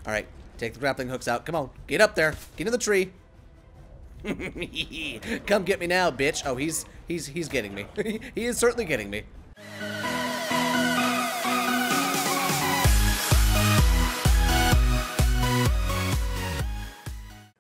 Alright, take the grappling hooks out. Come on, get up there. Get in the tree. Come get me now, bitch. Oh, he's getting me. He is certainly getting me.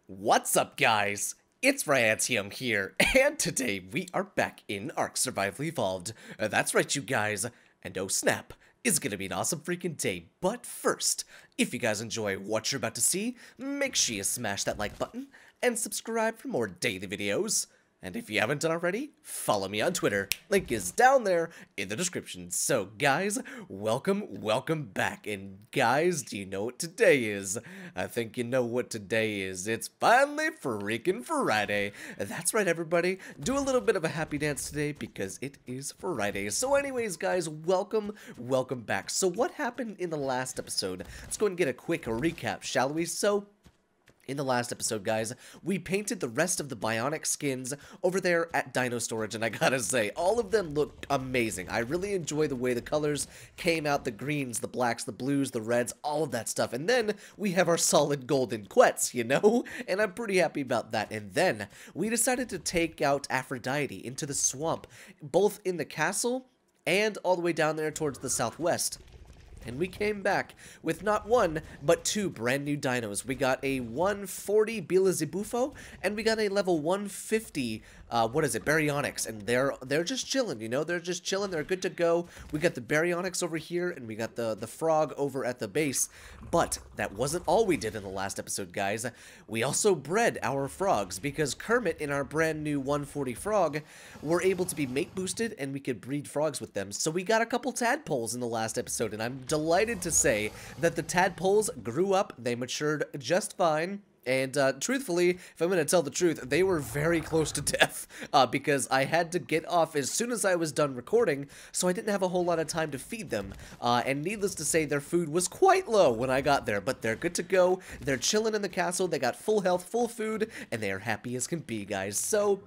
What's up, guys? It's Ryantium here, and today we are back in Ark Survival Evolved. That's right, you guys. And oh snap, it's gonna be an awesome freaking day. But first, if you guys enjoy what you're about to see, make sure you smash that like button and subscribe for more daily videos. And if you haven't done already, follow me on Twitter. Link is down there in the description. So guys, welcome back. And guys, do you know what today is? I think you know what today is. It's finally freaking Friday. That's right, everybody. Do a little bit of a happy dance today because it is Friday. So anyways, guys, welcome back. So what happened in the last episode? Let's go and get a quick recap, shall we? So in the last episode, guys, we painted the rest of the bionic skins over there at DINO storage, and I gotta say, all of them look amazing. I really enjoy the way the colors came out, the greens, the blacks, the blues, the reds, all of that stuff. And then we have our solid golden quets, you know? And I'm pretty happy about that. And then we decided to take out Aphrodite into the swamp, both in the castle and all the way down there towards the southwest. And we came back with not one, but two brand new dinos. We got a 140 Beelzebufo, and we got a level 150, Baryonyx. And they're just chilling, you know? They're just chilling, they're good to go. We got the Baryonyx over here, and we got the frog over at the base. But that wasn't all we did in the last episode, guys. We also bred our frogs, because Kermit in our brand new 140 frog were able to be mate boosted, and we could breed frogs with them. So we got a couple tadpoles in the last episode, and I'm delighted to say that the tadpoles grew up, they matured just fine, and truthfully, if I'm going to tell the truth, they were very close to death, because I had to get off as soon as I was done recording, so I didn't have a whole lot of time to feed them, and needless to say, their food was quite low when I got there, but they're good to go, they're chilling in the castle, they got full health, full food, and they are happy as can be, guys. So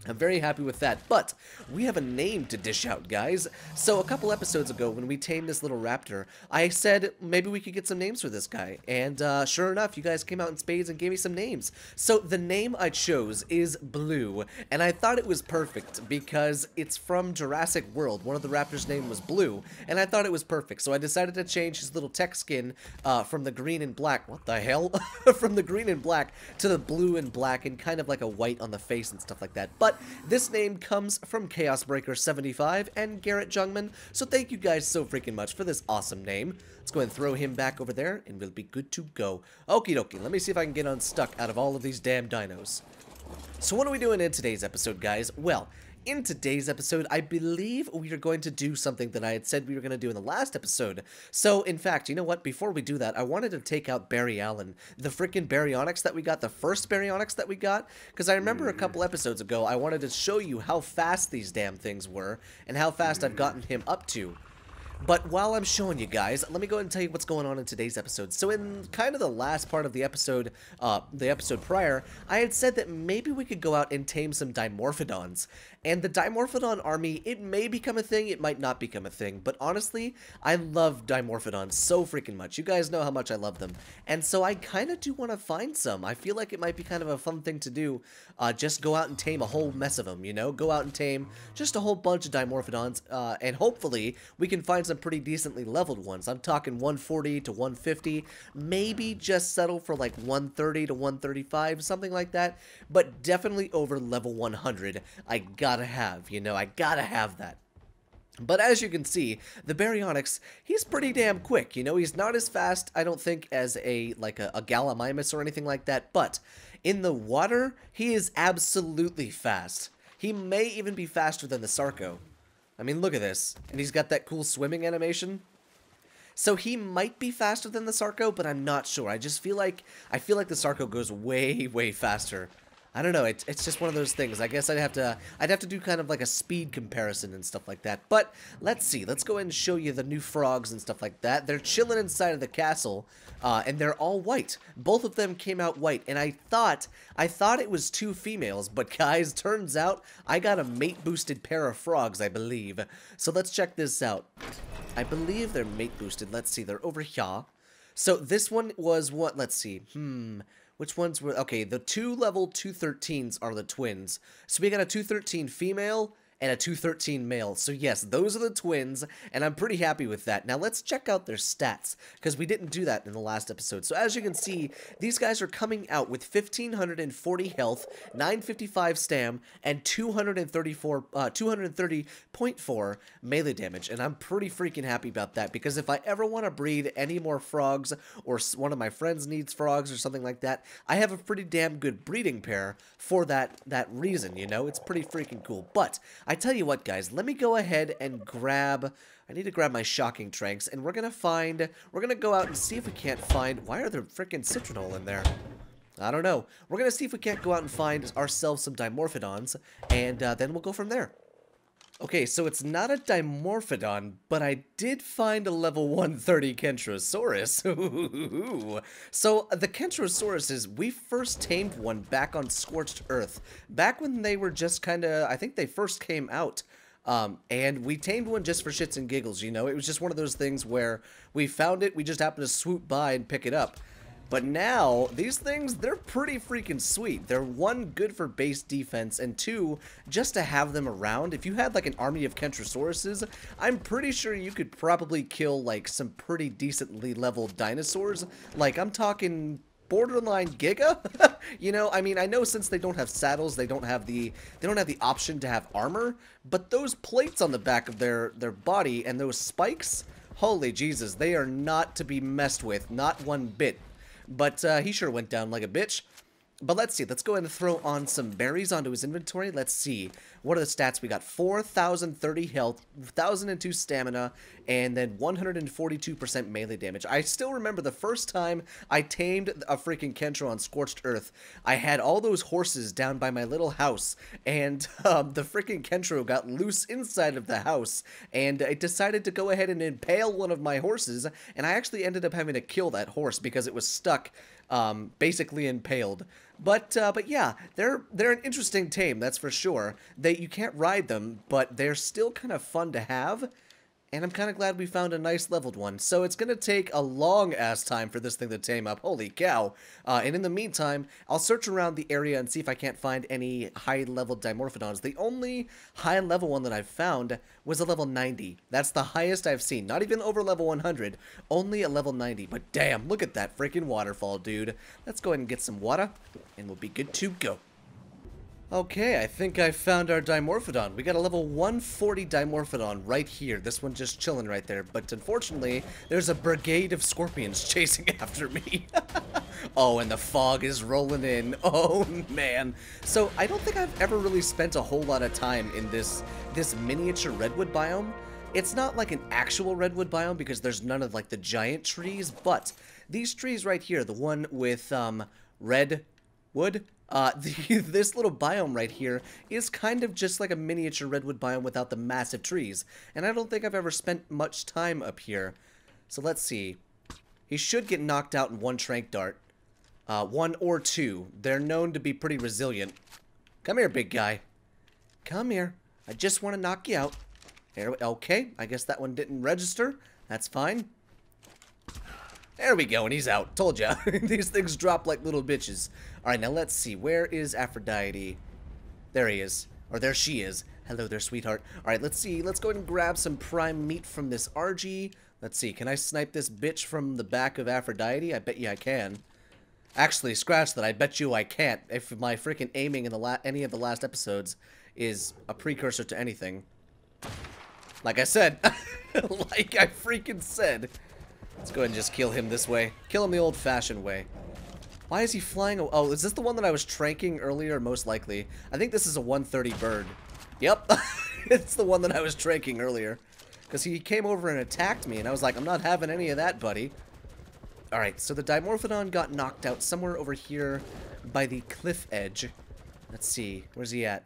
I'm very happy with that, but we have a name to dish out, guys. So a couple episodes ago, when we tamed this little raptor, I said maybe we could get some names for this guy, and sure enough, you guys came out in spades and gave me some names. So the name I chose is Blue, and I thought it was perfect because it's from Jurassic World. One of the raptors' name was Blue, and I thought it was perfect, so I decided to change his little tech skin from the green and black, what the hell? From the green and black to the blue and black, and kind of like a white on the face and stuff like that. But this name comes from Chaosbreaker75 and Garrett Jungman, so thank you guys so freaking much for this awesome name. Let's go and throw him back over there, and we'll be good to go. Okie dokie, let me see if I can get unstuck out of all of these damn dinos. So what are we doing in today's episode, guys? Well, in today's episode, I believe we are going to do something that I had said we were going to do in the last episode. So, in fact, you know what? Before we do that, I wanted to take out Barry Allen, the freaking Baryonyx that we got, the first Baryonyx that we got, because I remember a couple episodes ago, I wanted to show you how fast these damn things were, and how fast I've gotten him up to. But while I'm showing you guys, let me go ahead and tell you what's going on in today's episode. So in kind of the last part of the episode prior, I had said that maybe we could go out and tame some dimorphodons. And the dimorphodon army, it may become a thing, it might not become a thing. But honestly, I love dimorphodons so freaking much. You guys know how much I love them. And so I kind of do want to find some. I feel like it might be kind of a fun thing to do. Just go out and tame a whole mess of them, you know? Go out and tame just a whole bunch of dimorphodons. And hopefully, we can find some pretty decently leveled ones. I'm talking 140 to 150, maybe just settle for like 130 to 135, something like that, but definitely over level 100. I gotta have, you know, I gotta have that. But as you can see, the Baryonyx, he's pretty damn quick, you know, he's not as fast, I don't think, as a Gallimimus or anything like that, but in the water, he is absolutely fast. He may even be faster than the Sarco. I mean, look at this. And he's got that cool swimming animation. So he might be faster than the Sarco, but I'm not sure. I feel like the Sarco goes way, way faster. I don't know, it's just one of those things. I guess I'd have to do kind of like a speed comparison and stuff like that. But let's see, let's go ahead and show you the new frogs and stuff like that. They're chilling inside of the castle, and they're all white. Both of them came out white, and I thought it was two females, but guys, turns out I got a mate boosted pair of frogs, I believe. So let's check this out. I believe they're mate boosted. Let's see, they're over here. So this one was what? Let's see. Which ones were... Okay, the two level 213s are the twins. So we got a 213 female and a 213 male. So yes, those are the twins, and I'm pretty happy with that. Now let's check out their stats, because we didn't do that in the last episode. So as you can see, these guys are coming out with 1,540 health, 955 stam, and 230.4 melee damage. And I'm pretty freaking happy about that, because if I ever want to breed any more frogs, or one of my friends needs frogs or something like that, I have a pretty damn good breeding pair for that reason, you know? It's pretty freaking cool. But I tell you what, guys, let me go ahead and grab... I need to grab my shocking tranks, and we're gonna go out and see if we can't find... Why are there freaking citronal in there? I don't know. We're gonna see if we can't go out and find ourselves some dimorphodons, and then we'll go from there. Okay, so it's not a dimorphodon, but I did find a level 130 kentrosaurus. So the kentrosauruses, we first tamed one back on Scorched Earth, back when they were just kind of, I think they first came out. And we tamed one just for shits and giggles, you know? It was just one of those things where we found it, we just happened to swoop by and pick it up. But now, these things, they're pretty freaking sweet. They're, one, good for base defense, and two, just to have them around. If you had, like, an army of kentrosauruses, I'm pretty sure you could probably kill, like, some pretty decently leveled dinosaurs. Like, I'm talking borderline giga. You know, I mean, I know since they don't have saddles, they don't have the option to have armor, but those plates on the back of their body and those spikes, holy Jesus, they are not to be messed with, not one bit. But he sure went down like a bitch. But let's see. Let's go ahead and throw on some berries onto his inventory. Let's see. What are the stats? We got 4,030 health, 1,002 stamina, and then 142% melee damage. I still remember the first time I tamed a freaking Kentro on Scorched Earth. I had all those horses down by my little house, and the freaking Kentro got loose inside of the house, and it decided to go ahead and impale one of my horses, and I actually ended up having to kill that horse because it was stuck, basically impaled. But yeah, they're an interesting tame, that's for sure. You can't ride them, but they're still kind of fun to have. And I'm kind of glad we found a nice leveled one. So it's going to take a long-ass time for this thing to tame up. Holy cow. And in the meantime, I'll search around the area and see if I can't find any high-level dimorphodons. The only high-level one that I've found was a level 90. That's the highest I've seen. Not even over level 100. Only a level 90. But damn, look at that freaking waterfall, dude. Let's go ahead and get some water, and we'll be good to go. Okay, I think I found our dimorphodon. We got a level 140 dimorphodon right here. This one just chilling right there. But unfortunately, there's a brigade of scorpions chasing after me. Oh, and the fog is rolling in. Oh, man. So I don't think I've ever really spent a whole lot of time in this miniature redwood biome. It's not like an actual redwood biome because there's none of like the giant trees, but these trees right here, the one with redwood, this little biome right here is kind of just like a miniature redwood biome without the massive trees. And I don't think I've ever spent much time up here. So let's see. He should get knocked out in one trank dart. One or two. They're known to be pretty resilient. Come here, big guy. Come here. I just want to knock you out. Okay, I guess that one didn't register. That's fine. There we go, and he's out. Told ya. These things drop like little bitches. Alright, now let's see. Where is Aphrodite? There he is. Or there she is. Hello there, sweetheart. Alright, let's see. Let's go ahead and grab some prime meat from this RG. Let's see. Can I snipe this bitch from the back of Aphrodite? I bet you I can. Actually, scratch that. I bet you I can't. If my freaking aiming in any of the last episodes is a precursor to anything. Like I said. Like I freaking said. Let's go ahead and just kill him this way. Kill him the old-fashioned way. Why is he flying? Oh, is this the one that I was tranking earlier? Most likely. I think this is a 130 bird. Yep. It's the one that I was tranking earlier. Because he came over and attacked me, and I was like, I'm not having any of that, buddy. Alright, so the dimorphodon got knocked out somewhere over here by the cliff edge. Let's see. Where's he at?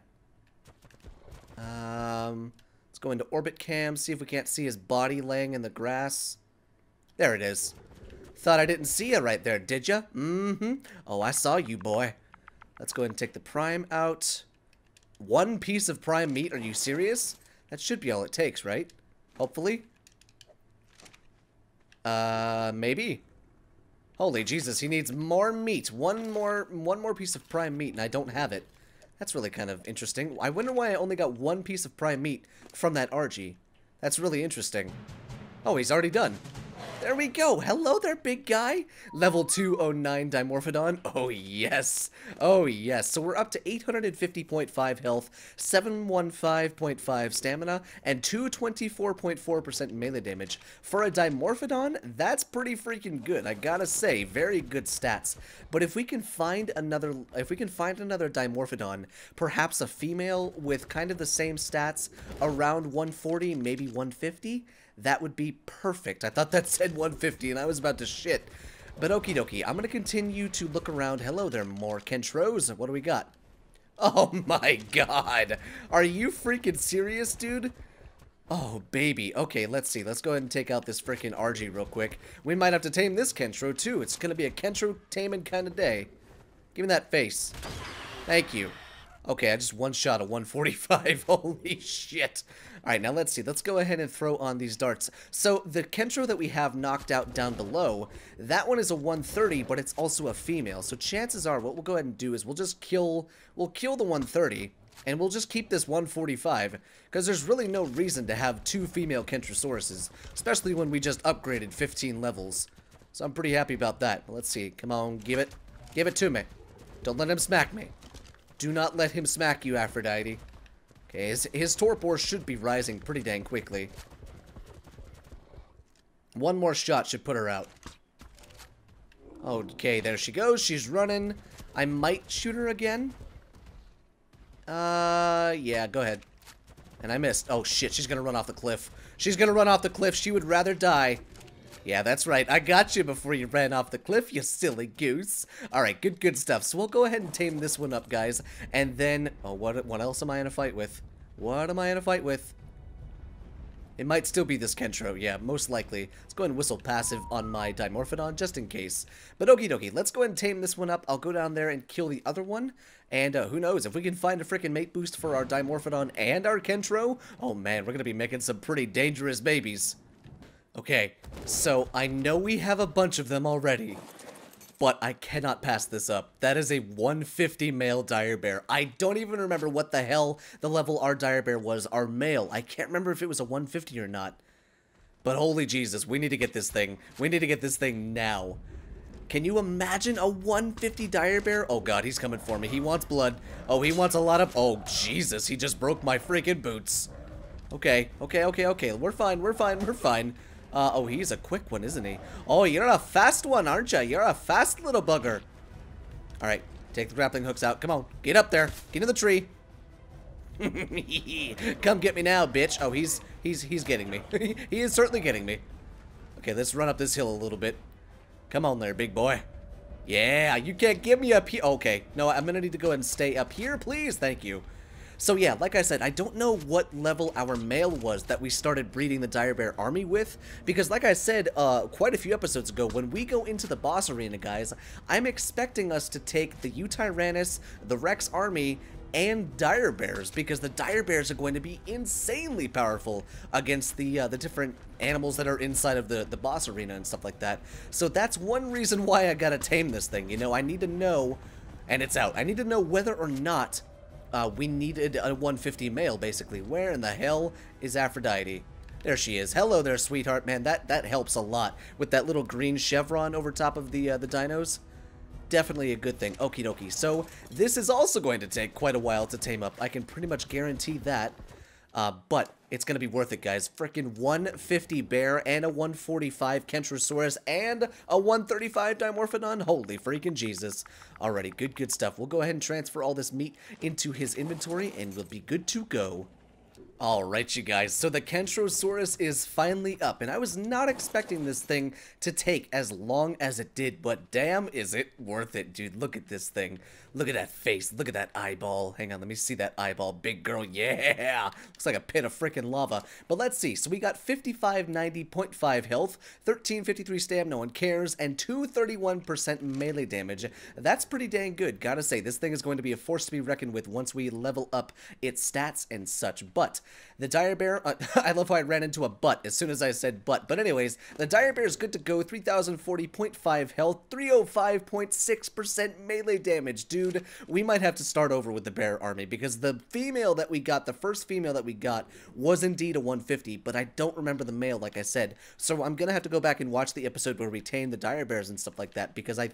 Let's go into orbit cam, see if we can't see his body laying in the grass. There it is. Thought I didn't see you right there, did ya? Mm-hmm. Oh, I saw you, boy. Let's go ahead and take the prime out. One piece of prime meat? Are you serious? That should be all it takes, right? Hopefully. Maybe. Holy Jesus, he needs more meat. One more piece of prime meat, and I don't have it. That's really kind of interesting. I wonder why I only got one piece of prime meat from that RG. That's really interesting. Oh, he's already done. There we go. Hello there, big guy. Level 209 dimorphodon. Oh, yes. Oh, yes. So we're up to 850.5 health, 715.5 stamina, and 224.4% melee damage. For a dimorphodon, that's pretty freaking good. I gotta say, very good stats. But if we can find another dimorphodon, perhaps a female with kind of the same stats, around 140, maybe 150, that would be perfect. I thought that said 150 and I was about to shit. But okie dokie, I'm going to continue to look around. Hello there, more kentros. What do we got? Oh my god. Are you freaking serious, dude? Oh, baby. Okay, let's see. Let's go ahead and take out this freaking RG real quick. We might have to tame this kentro, too. It's going to be a kentro taming kind of day. Give me that face. Thank you. Okay, I just one-shot a 145. Holy shit. Alright, now let's see. Let's go ahead and throw on these darts. So, the kentro that we have knocked out down below, that one is a 130, but it's also a female. So, chances are, what we'll go ahead and do is we'll kill the 130, and we'll just keep this 145, because there's really no reason to have two female kentrosauruses, especially when we just upgraded 15 levels. So, I'm pretty happy about that. But let's see. Come on, give it to me. Don't let him smack me. Do not let him smack you, Aphrodite. Okay, his torpor should be rising pretty dang quickly. One more shot should put her out. Okay, there she goes. She's running. I might shoot her again. Yeah, go ahead. And I missed. Oh, shit, she's gonna run off the cliff. She's gonna run off the cliff. She would rather die. Yeah, that's right. I got you before you ran off the cliff, you silly goose. Alright, good stuff. So we'll go ahead and tame this one up, guys. And then... oh, what else am I in a fight with? What am I in a fight with? It might still be this kentro. Yeah, most likely. Let's go ahead and whistle passive on my dimorphodon, just in case. But okie dokie, let's go ahead and tame this one up. I'll go down there and kill the other one. And who knows, if we can find a freaking mate boost for our dimorphodon and our kentro, oh man, we're going to be making some pretty dangerous babies. Okay, so I know we have a bunch of them already, but I cannot pass this up. That is a 150 male dire bear. I don't even remember what the hell the level our dire bear was, our male. I can't remember if it was a 150 or not. But holy Jesus, we need to get this thing. We need to get this thing now. Can you imagine a 150 dire bear? Oh god, he's coming for me. He wants blood. Oh, he wants a lot of... oh, Jesus, he just broke my freaking boots. Okay. We're fine. Oh, he's a quick one, isn't he? Oh, you're a fast one, aren't you? You're a fast little bugger. Alright, take the grappling hooks out. Come on, get up there. Get in the tree. Come get me now, bitch. Oh, he's getting me. He is certainly getting me. Okay, let's run up this hill a little bit. Come on there, big boy. Yeah, you can't get me up here. Okay, no, I'm gonna need to go ahead and stay up here, please. Thank you. So yeah, like I said, I don't know what level our male was that we started breeding the dire bear army with, because like I said quite a few episodes ago, when we go into the boss arena, guys, I'm expecting us to take the Utyrannus, the Rex army, and dire bears, because the dire bears are going to be insanely powerful against the different animals that are inside of the boss arena and stuff like that. So that's one reason why I gotta tame this thing, you know. I need to know, and it's out, I need to know whether or not we needed a 150 male, basically. Where in the hell is Aphrodite? There she is. Hello there, sweetheart. Man, that helps a lot with that little green chevron over top of the dinos. Definitely a good thing. Okie dokie. So this is also going to take quite a while to tame up. I can pretty much guarantee that. But it's going to be worth it, guys. Frickin' 150 bear and a 145 kentrosaurus and a 135 dimorphodon. Holy freaking Jesus. Alrighty, good stuff. We'll go ahead and transfer all this meat into his inventory and we'll be good to go. Alright, you guys, so the Kentrosaurus is finally up, and I was not expecting this thing to take as long as it did, but damn, is it worth it, dude. Look at this thing. Look at that face. Look at that eyeball. Hang on, let me see that eyeball. Big girl, yeah! Looks like a pit of freaking lava. But let's see, so we got 5590.5 health, 1353 stam, no one cares, and 231% melee damage. That's pretty dang good. Gotta say, this thing is going to be a force to be reckoned with once we level up its stats and such, but The dire bear, I love how I ran into a butt as soon as I said butt. But anyways, the dire bear is good to go. 3040.5 health, 305.6% melee damage. Dude, we might have to start over with the bear army because the female that we got, the first female that we got, was indeed a 150, but I don't remember the male, like I said. So I'm gonna have to go back and watch the episode where we tamed the dire bears and stuff like that, because I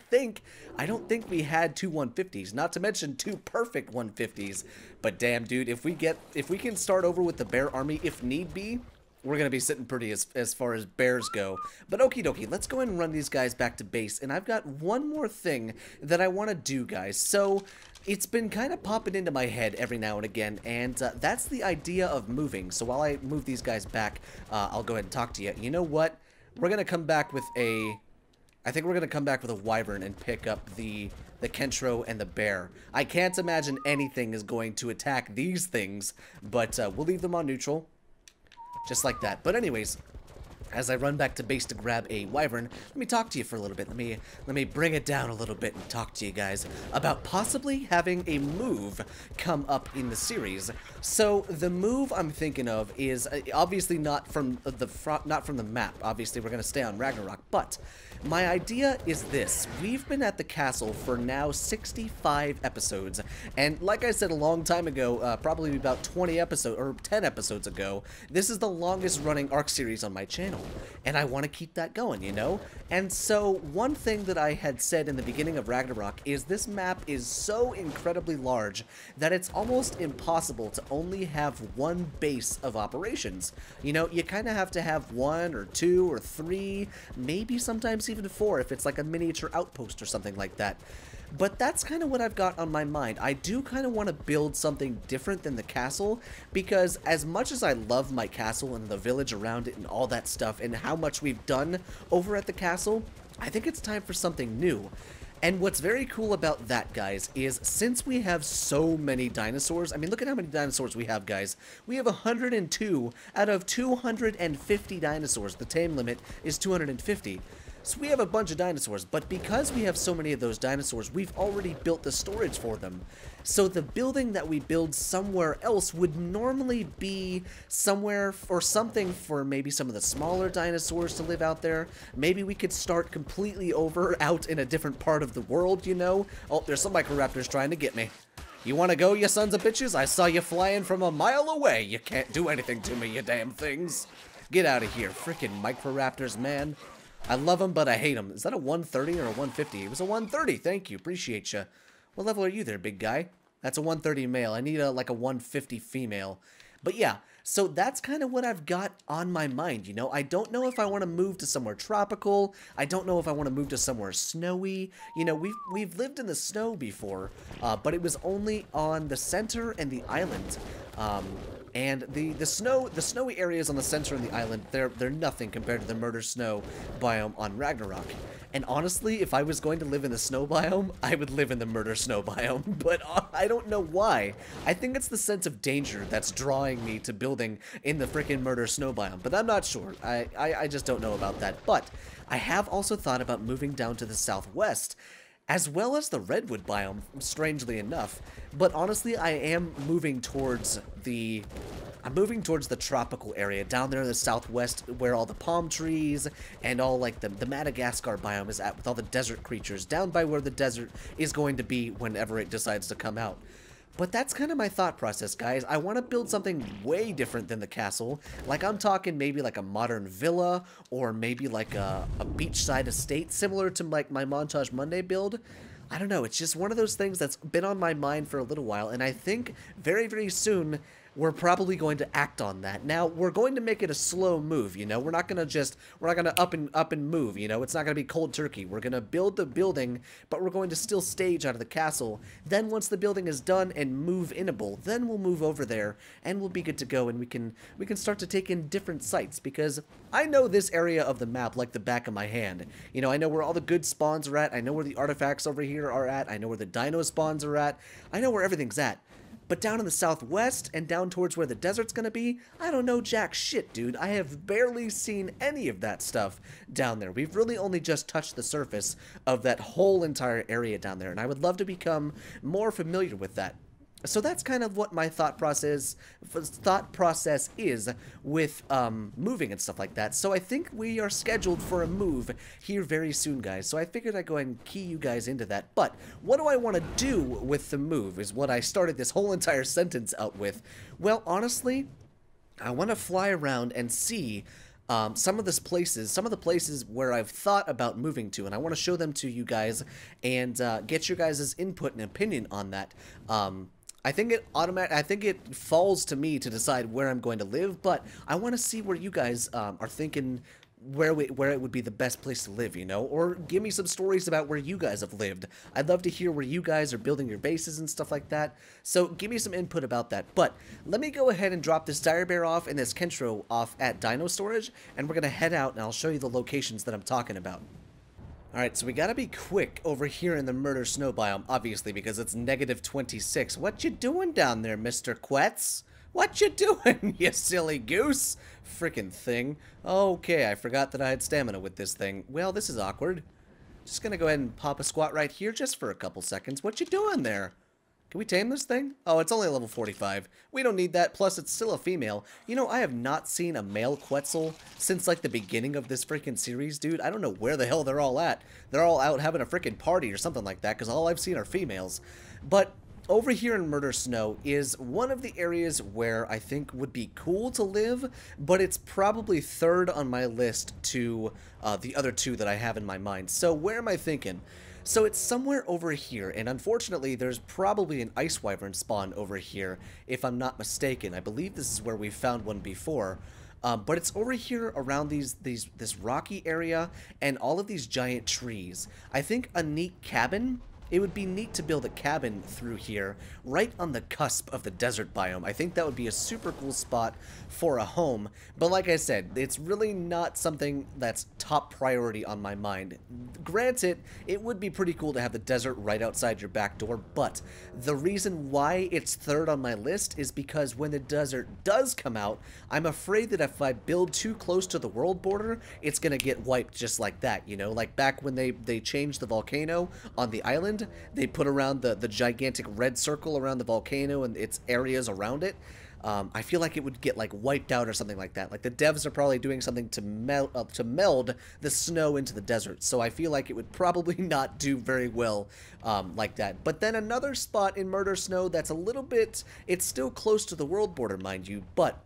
don't think we had two 150s, not to mention two perfect 150s. But damn, dude, if we can start over with the bear army if need be, we're gonna be sitting pretty as far as bears go. But okie dokie, let's go ahead and run these guys back to base. And I've got one more thing that I want to do, guys. So it's been kind of popping into my head every now and again, and that's the idea of moving. So while I move these guys back, I'll go ahead and talk to you. You know what? We're gonna come back with I think we're gonna come back with a wyvern and pick up the kentro and the bear. I can't imagine anything is going to attack these things, but we'll leave them on neutral, just like that. But anyways, as I run back to base to grab a wyvern, let me talk to you for a little bit. Let me bring it down a little bit and talk to you guys about possibly having a move come up in the series. So the move I'm thinking of is obviously not from the map. Obviously, we're gonna stay on Ragnarok, but my idea is this. We've been at the castle for now 65 episodes, and like I said a long time ago, probably about 20 episodes or 10 episodes ago, this is the longest running Ark series on my channel, and I want to keep that going, you know? And so one thing that I had said in the beginning of Ragnarok is this map is so incredibly large that it's almost impossible to only have one base of operations. You know, you kind of have to have one or two or three, maybe sometimes even four if it's like a miniature outpost or something like that. But that's kind of what I've got on my mind. I do kind of want to build something different than the castle, because as much as I love my castle and the village around it and all that stuff and how much we've done over at the castle, I think it's time for something new. And what's very cool about that, guys, is since we have so many dinosaurs, I mean, look at how many dinosaurs we have, guys. We have 102 out of 250 dinosaurs. The tame limit is 250. So we have a bunch of dinosaurs, but because we have so many of those dinosaurs, we've already built the storage for them. So the building that we build somewhere else would normally be somewhere or something for maybe some of the smaller dinosaurs to live out there. Maybe we could start completely over out in a different part of the world, you know? Oh, there's some microraptors trying to get me. You want to go, you sons of bitches? I saw you flying from a mile away. You can't do anything to me, you damn things. Get out of here, freaking microraptors, man. I love them, but I hate them. Is that a 130 or a 150? It was a 130. Thank you. Appreciate you. What level are you there, big guy? That's a 130 male. I need like a 150 female. But yeah, so that's kind of what I've got on my mind, you know? I don't know if I want to move to somewhere tropical. I don't know if I want to move to somewhere snowy. You know, we've lived in the snow before, but it was only on the center and the island. And the snowy areas on the center of the island, they're nothing compared to the murder snow biome on Ragnarok. And honestly, if I was going to live in the snow biome, I would live in the murder snow biome. But I don't know why. I think it's the sense of danger that's drawing me to building in the freaking murder snow biome. But I'm not sure. I just don't know about that. But I have also thought about moving down to the southwest, as well as the redwood biome, strangely enough. But honestly, I am moving towards the tropical area down there in the southwest, where all the palm trees and all like the Madagascar biome is at, with all the desert creatures, down by where the desert is going to be whenever it decides to come out. But that's kind of my thought process, guys. I want to build something way different than the castle. Like, I'm talking maybe like a modern villa, or maybe like a beachside estate, similar to like my Montage Monday build. I don't know, it's just one of those things that's been on my mind for a little while, and I think very, very soon we're probably going to act on that. Now, we're going to make it a slow move, you know? We're not going to up and move, you know? It's not going to be cold turkey. We're going to build the building, but we're going to still stage out of the castle. Then once the building is done and move-inable, then we'll move over there, and we'll be good to go, and we can start to take in different sites, because I know this area of the map like the back of my hand. You know, I know where all the good spawns are at. I know where the artifacts over here are at. I know where the dino spawns are at. I know where everything's at. But down in the southwest and down towards where the desert's gonna be, I don't know jack shit, dude. I have barely seen any of that stuff down there. We've really only just touched the surface of that whole entire area down there, and I would love to become more familiar with that. So that's kind of what my thought process is with moving and stuff like that. So I think we are scheduled for a move here very soon, guys. So I figured I'd go ahead and key you guys into that. But what do I want to do with the move is what I started this whole entire sentence out with. Well, honestly, I want to fly around and see some of the places where I've thought about moving to, and I want to show them to you guys and get your guys' input and opinion on that. I think it falls to me to decide where I'm going to live, but I want to see where you guys are thinking where it would be the best place to live, you know, or give me some stories about where you guys have lived. I'd love to hear where you guys are building your bases and stuff like that, so give me some input about that. But let me go ahead and drop this dire bear off and this kentro off at DINO storage, and we're gonna head out and I'll show you the locations that I'm talking about. Alright, so we gotta be quick over here in the murder snow biome, obviously, because it's -26. What you doing down there, Mr. Quetz? What you doing, you silly goose? Frickin' thing. Okay, I forgot that I had stamina with this thing. Well, this is awkward. Just gonna go ahead and pop a squat right here just for a couple seconds. What you doing there? Can we tame this thing? Oh, it's only level 45. We don't need that, plus it's still a female. You know, I have not seen a male Quetzal since, like, the beginning of this freaking series, dude. I don't know where the hell they're all at. They're all out having a freaking party or something like that, because all I've seen are females. But over here in Murder Snow is one of the areas where I think would be cool to live, but it's probably third on my list to the other two that I have in my mind. So where am I thinking? So it's somewhere over here, and unfortunately there's probably an ice wyvern spawn over here, if I'm not mistaken. I believe this is where we found one before. But it's over here around this rocky area and all of these giant trees. I think a neat cabin. It would be neat to build a cabin through here, right on the cusp of the desert biome. I think that would be a super cool spot for a home, but like I said, it's really not something that's top priority on my mind. Granted, it would be pretty cool to have the desert right outside your back door, but the reason why it's third on my list is because when the desert does come out, I'm afraid that if I build too close to the world border, it's gonna get wiped just like that, you know? Like back when they changed the volcano on the island, they put around the gigantic red circle around the volcano and its areas around it. I feel like it would get like wiped out or something like that. Like the devs are probably doing something to meld the snow into the desert. So I feel like it would probably not do very well like that. But then another spot in Murder Snow that's a little bit, it's still close to the world border, mind you, but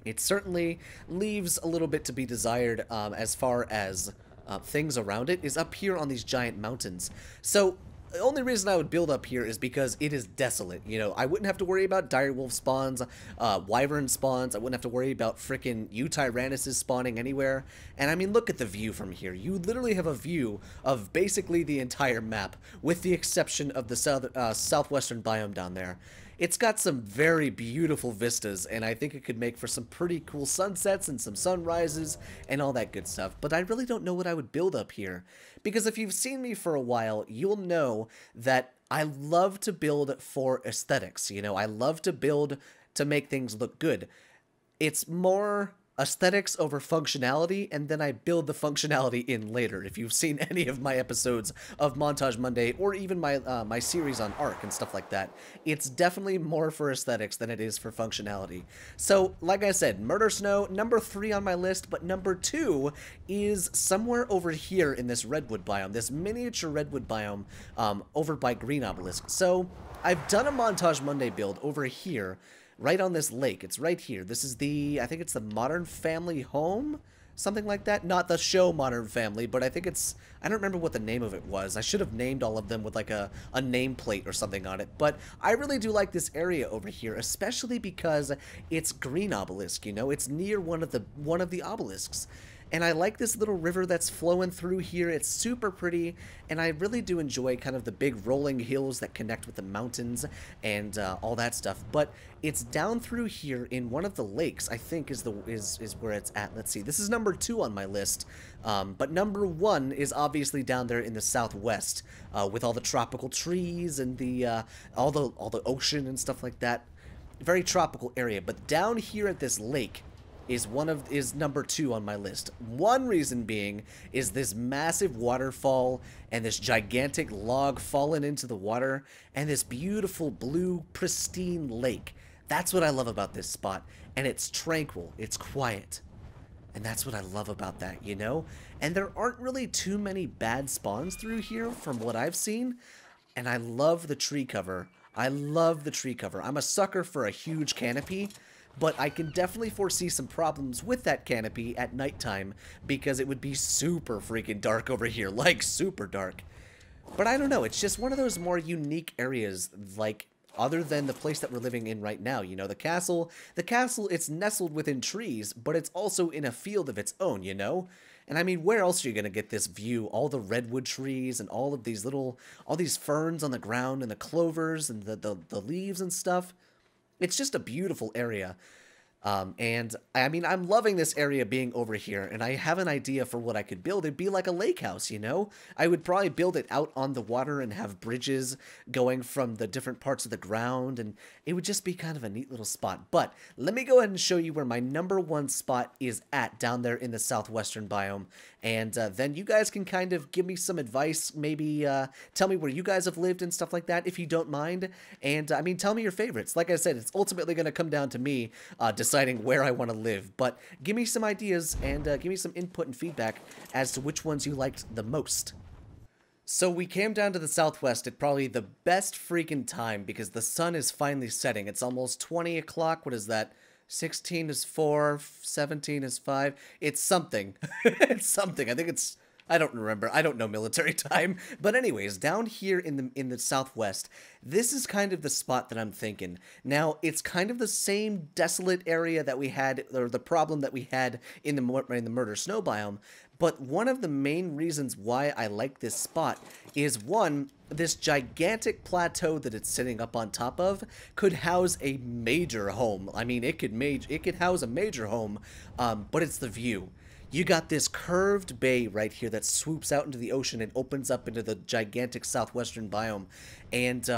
it certainly leaves a little bit to be desired as far as things around it, is up here on these giant mountains. So the only reason I would build up here is because it is desolate. You know, I wouldn't have to worry about direwolf spawns, wyvern spawns. I wouldn't have to worry about frickin' Tyrannuses spawning anywhere. And I mean, look at the view from here. You literally have a view of basically the entire map, with the exception of the southwestern biome down there. It's got some very beautiful vistas, and I think it could make for some pretty cool sunsets and some sunrises and all that good stuff. But I really don't know what I would build up here, because if you've seen me for a while, you'll know that I love to build for aesthetics. You know, I love to build to make things look good. It's more aesthetics over functionality, and then I build the functionality in later. If you've seen any of my episodes of Montage Monday, or even my my series on Ark and stuff like that, it's definitely more for aesthetics than it is for functionality. So, like I said, Murder Snow, number 3 on my list, but number 2 is somewhere over here in this redwood biome, this miniature redwood biome over by Green Obelisk. So, I've done a Montage Monday build over here, right on this lake. It's right here. This is the, I think it's the Modern Family home? Something like that. Not the show Modern Family, but I think it's, I don't remember what the name of it was. I should have named all of them with like a nameplate or something on it. But I really do like this area over here, especially because it's Green Obelisk, you know? It's near one of the obelisks. And I like this little river that's flowing through here. It's super pretty, and I really do enjoy kind of the big rolling hills that connect with the mountains and all that stuff. But it's down through here in one of the lakes, I think is where it's at. Let's see. This is number 2 on my list. But number 1 is obviously down there in the southwest, with all the tropical trees and the all the ocean and stuff like that. Very tropical area. But down here at this lake, is number 2 on my list. One reason being is this massive waterfall and this gigantic log falling into the water and this beautiful blue pristine lake. That's what I love about this spot, and it's tranquil, it's quiet. And that's what I love about that, you know? And there aren't really too many bad spawns through here from what I've seen. And I love the tree cover. I love the tree cover. I'm a sucker for a huge canopy, but I can definitely foresee some problems with that canopy at nighttime because it would be super freaking dark over here, like super dark. But I don't know, it's just one of those more unique areas, like, other than the place that we're living in right now. You know, the castle, it's nestled within trees, but it's also in a field of its own, you know? And I mean, where else are you going to get this view? All the redwood trees and all of these all these ferns on the ground and the clovers and the leaves and stuff. It's just a beautiful area. And I mean, I'm loving this area being over here, and I have an idea for what I could build. It'd be like a lake house, you know? I would probably build it out on the water and have bridges going from the different parts of the ground, and it would just be kind of a neat little spot. But let me go ahead and show you where my number 1 spot is at down there in the southwestern biome, and then you guys can kind of give me some advice, maybe tell me where you guys have lived and stuff like that, if you don't mind. And I mean, tell me your favorites. Like I said, it's ultimately going to come down to me deciding where I want to live, but give me some ideas and give me some input and feedback as to which ones you liked the most. So we came down to the southwest at probably the best freaking time because the sun is finally setting. It's almost 20 o'clock. What is that? 16 is 4, 17 is 5. It's something. It's something. I think it's... I don't remember. I don't know military time. But anyways, down here in the southwest, this is kind of the spot that I'm thinking. Now, it's kind of the same desolate area that we had, or the problem that we had in the murder snow biome. But one of the main reasons why I like this spot is, one, this gigantic plateau that it's sitting up on top of could house a major home. I mean, it could house a major home, but it's the view. You got this curved bay right here that swoops out into the ocean and opens up into the gigantic southwestern biome. And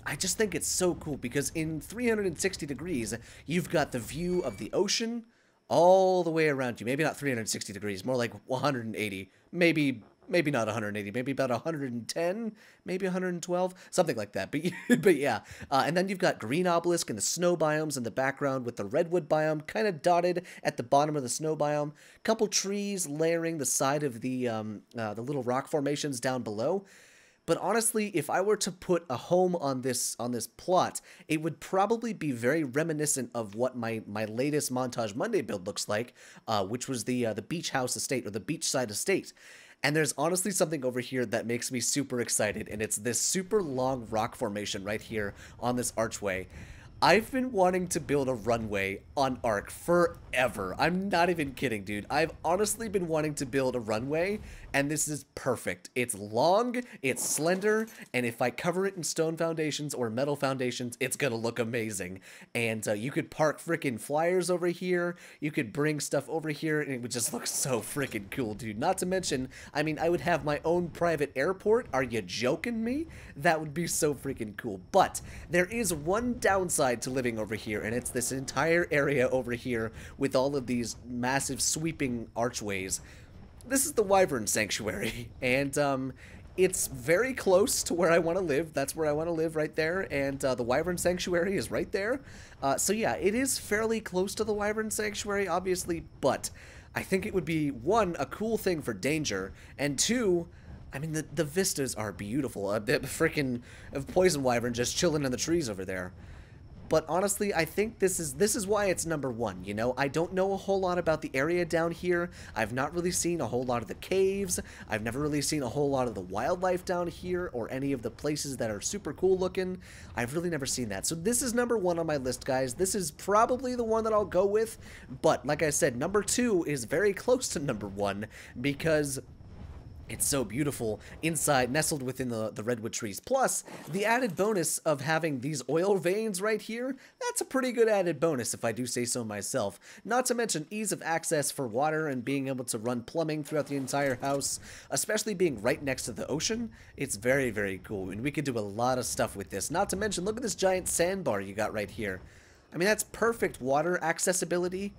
I just think it's so cool because in 360 degrees, you've got the view of the ocean all the way around you. Maybe not 360 degrees, more like 180. Maybe not 180, maybe about 110, maybe 112, something like that. But yeah, and then you've got green obelisk and the snow biomes in the background with the redwood biome kind of dotted at the bottom of the snow biome. Couple trees layering the side of the little rock formations down below. But honestly, if I were to put a home on this plot, it would probably be very reminiscent of what my latest Montage Monday build looks like, which was the beach house estate, or the beachside estate. And there's honestly something over here that makes me super excited, and it's this super long rock formation right here on this archway. I've been wanting to build a runway on Ark forever. I'm not even kidding, dude. I've honestly been wanting to build a runway, and this is perfect. It's long, it's slender, and if I cover it in stone foundations or metal foundations, it's gonna look amazing. And you could park freaking flyers over here, you could bring stuff over here, and it would just look so freaking cool, dude. Not to mention, I mean, I would have my own private airport. Are you joking me? That would be so freaking cool. But there is one downside to living over here, and it's this entire area over here with all of these massive sweeping archways. This is the Wyvern Sanctuary, and it's very close to where I want to live. That's where I want to live, right there, and the Wyvern Sanctuary is right there. So yeah, it is fairly close to the Wyvern Sanctuary, obviously, but I think it would be, one, a cool thing for danger, and two, I mean, the vistas are beautiful. The freaking poison wyvern just chilling in the trees over there. But honestly, I think this is why it's number 1, you know? I don't know a whole lot about the area down here. I've not really seen a whole lot of the caves. I've never really seen a whole lot of the wildlife down here or any of the places that are super cool looking. I've really never seen that. So this is number 1 on my list, guys. This is probably the one that I'll go with. But like I said, number 2 is very close to number 1 because it's so beautiful inside, nestled within the redwood trees. Plus, the added bonus of having these oil veins right here, that's a pretty good added bonus if I do say so myself. Not to mention ease of access for water and being able to run plumbing throughout the entire house, especially being right next to the ocean. It's very, very cool, and we could do a lot of stuff with this. Not to mention, look at this giant sandbar you got right here. I mean, that's perfect water accessibility.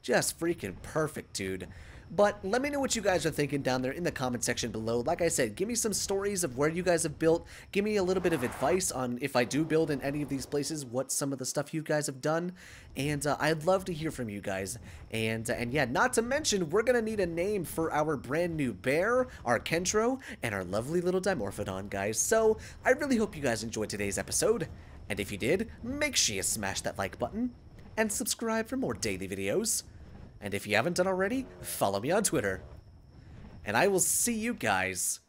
Just freaking perfect, dude. But let me know what you guys are thinking down there in the comment section below. Like I said, give me some stories of where you guys have built. Give me a little bit of advice on if I do build in any of these places, what some of the stuff you guys have done. And I'd love to hear from you guys. And yeah, not to mention, we're going to need a name for our brand new bear, our kentro, and our lovely little dimorphodon, guys. So I really hope you guys enjoyed today's episode. And if you did, make sure you smash that like button and subscribe for more daily videos. And if you haven't done already, follow me on Twitter. And I will see you guys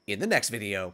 in the next video.